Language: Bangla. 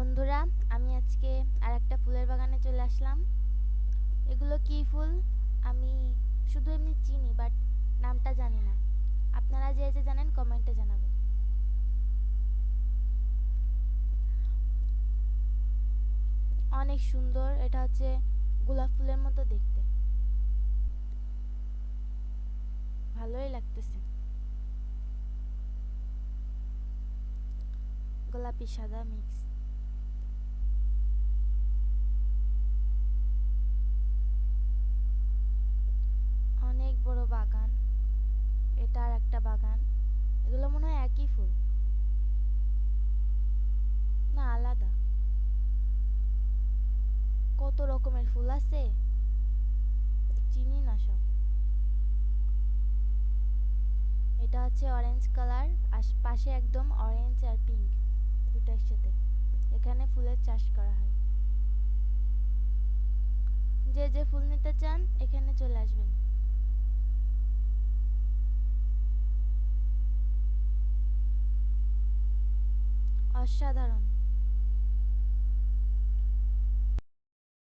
বন্ধুরা, আমি আজকে আরেকটা ফুলের বাগানে চলে আসলাম। এগুলো কি ফুল আমি শুধু এমনি চিনি, বাট নামটা জানি না। আপনারা যে যে জানেন কমেন্টে জানাবেন। অনেক সুন্দর, এটা হচ্ছে গোলাপ ফুলের মতো দেখতে, ভালোই লাগতেছে। গোলাপি সাদা মিক্স। অনেক বড় বাগান, এটা আর একটা বাগান। এগুলো মনে হয় একই ফুল, না আলাদা। কত রকমের ফুল আছে, চিনি না সব। এটা হচ্ছে অরেঞ্জ কালার, আর পাশে একদম অরেঞ্জ আর পিঙ্ক দুটো একসাথে। এখানে ফুলের চাষ করা হয়। যে যে ফুল নিতে চান এখানে চলে আসবেন। অসাধারণ।